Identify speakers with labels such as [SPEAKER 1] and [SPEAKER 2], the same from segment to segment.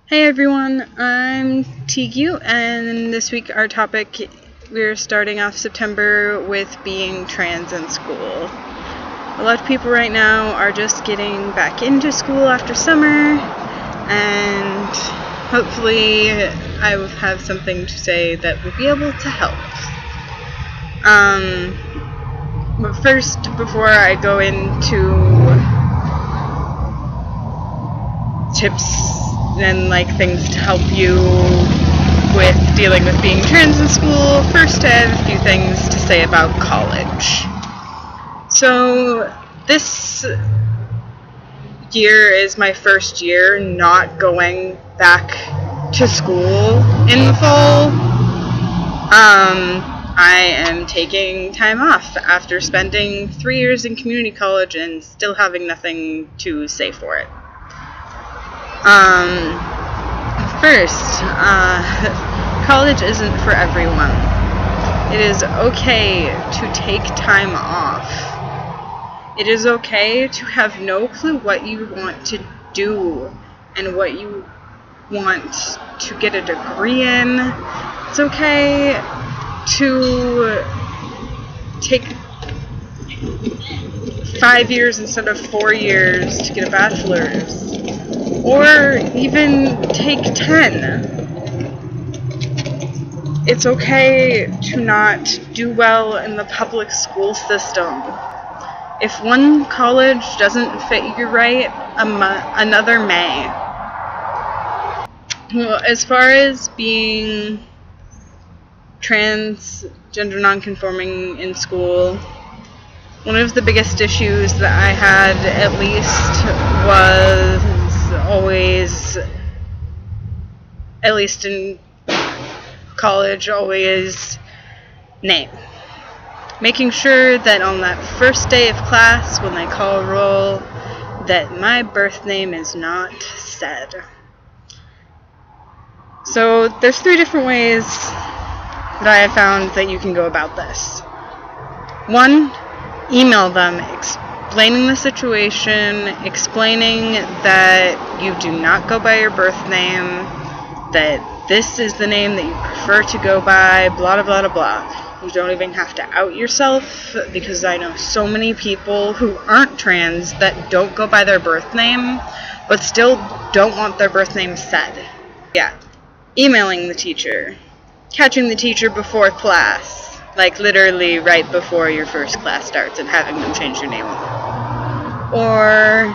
[SPEAKER 1] Hey everyone, I'm Teague, and this week our topic, we're starting off September with being trans in school. A lot of people right now are just getting back into school after summer, and hopefully I will have something to say that will be able to help. But first, before I go into tips and things to help you with dealing with being trans in school, first I have a few things to say about college. So this year is my first year not going back to school in the fall. I am taking time off after spending 3 years in community college and still having nothing to say for it. First, college isn't for everyone. It is okay to take time off. It is okay to have no clue what you want to do and what you want to get a degree in. It's okay to take 5 years instead of 4 years to get a bachelor's. Or even take 10. It's okay to not do well in the public school system. If one college doesn't fit you right, another may. Well, as far as being transgender nonconforming in school, one of the biggest issues that I had, at least, was always, at least in college, always name. Making sure that on that first day of class, when they call roll, that my birth name is not said. So there's 3 different ways that I have found that you can go about this. 1, email them, explaining the situation, explaining that you do not go by your birth name, that this is the name that you prefer to go by, blah, blah, blah, blah. You don't even have to out yourself, because I know so many people who aren't trans that don't go by their birth name, but still don't want their birth name said. Yeah. Emailing the teacher. Catching the teacher before class. Like literally right before your first class starts and having them change your name. Or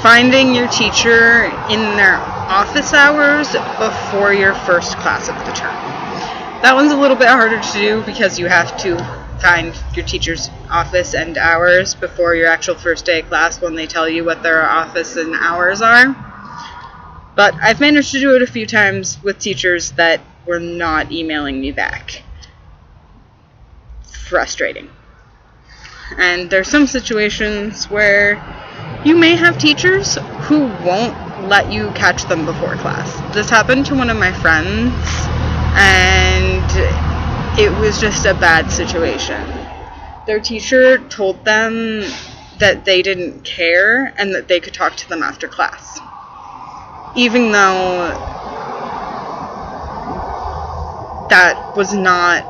[SPEAKER 1] finding your teacher in their office hours before your first class of the term. That one's a little bit harder to do because you have to find your teacher's office and hours before your actual first day of class when they tell you what their office and hours are. But I've managed to do it a few times with teachers that were not emailing me back. Frustrating. And there's some situations where you may have teachers who won't let you catch them before class. This happened to one of my friends, and it was just a bad situation. Their teacher told them that they didn't care and that they could talk to them after class. Even though that was not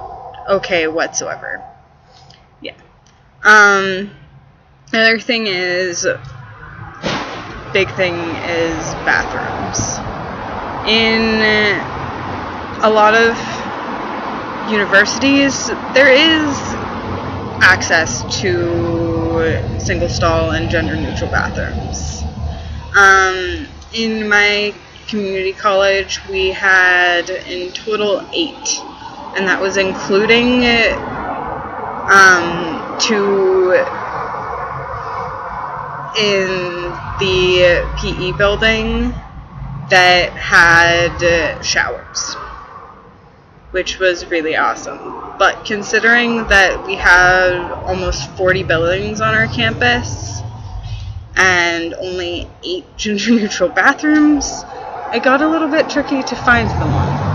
[SPEAKER 1] okay whatsoever. Yeah. Another thing is, big thing is bathrooms. In a lot of universities, there is access to single stall and gender neutral bathrooms. In my community college, we had in total 8, and that was including 2 in the PE building that had showers, which was really awesome. But considering that we had almost 40 buildings on our campus and only 8 gender-neutral bathrooms, it got a little bit tricky to find them all.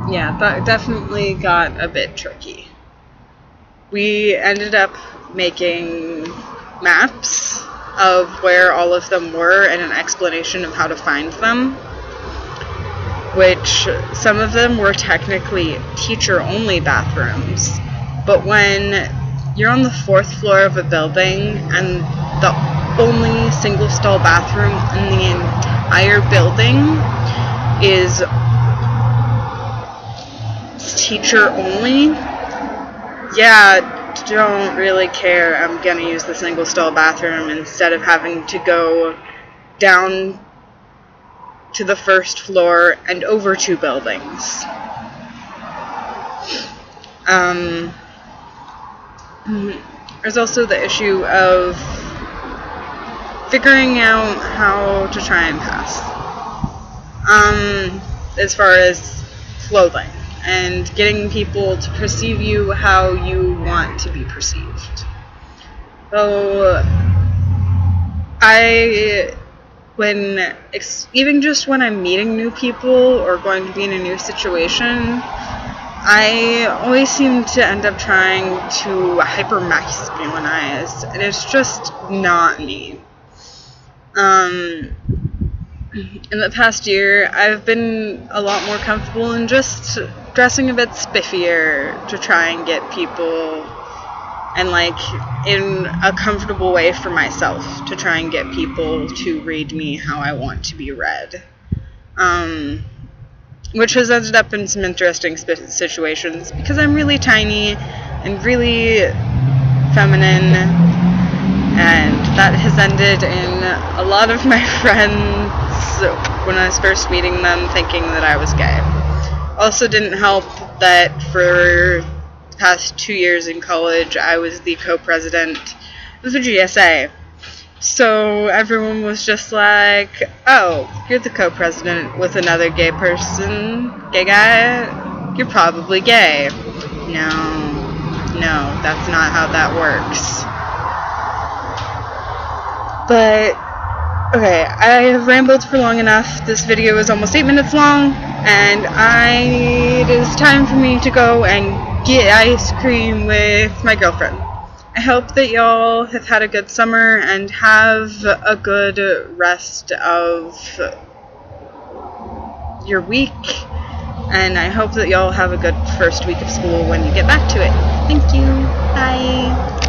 [SPEAKER 1] Yeah, that definitely got a bit tricky. We ended up making maps of where all of them were and an explanation of how to find them, which some of them were technically teacher-only bathrooms. But when you're on the 4th floor of a building and the only single-stall bathroom in the entire building is teacher-only, yeah, don't really care. I'm gonna use the single-stall bathroom instead of having to go down to the 1st floor and over 2 buildings. There's also the issue of figuring out how to try and pass. As far as clothing and getting people to perceive you how you want to be perceived. So even just when I'm meeting new people or going to be in a new situation, I always seem to end up trying to hyper-masculinize, and it's just not me. In the past year, I've been a lot more comfortable in just dressing a bit spiffier to try and get people, and in a comfortable way for myself, to try and get people to read me how I want to be read. Which has ended up in some interesting situations because I'm really tiny and really feminine, and that has ended in a lot of my friends, when I was first meeting them, thinking that I was gay. Also didn't help that for the past 2 years in college, I was the co-president of the GSA. So everyone was just like, oh, you're the co-president with another gay person, gay guy, you're probably gay. No, that's not how that works. But, okay, I have rambled for long enough. This video is almost 8 minutes long, and it is time for me to go and get ice cream with my girlfriend. I hope that y'all have had a good summer and have a good rest of your week, and I hope that y'all have a good first week of school when you get back to it. Thank you. Bye.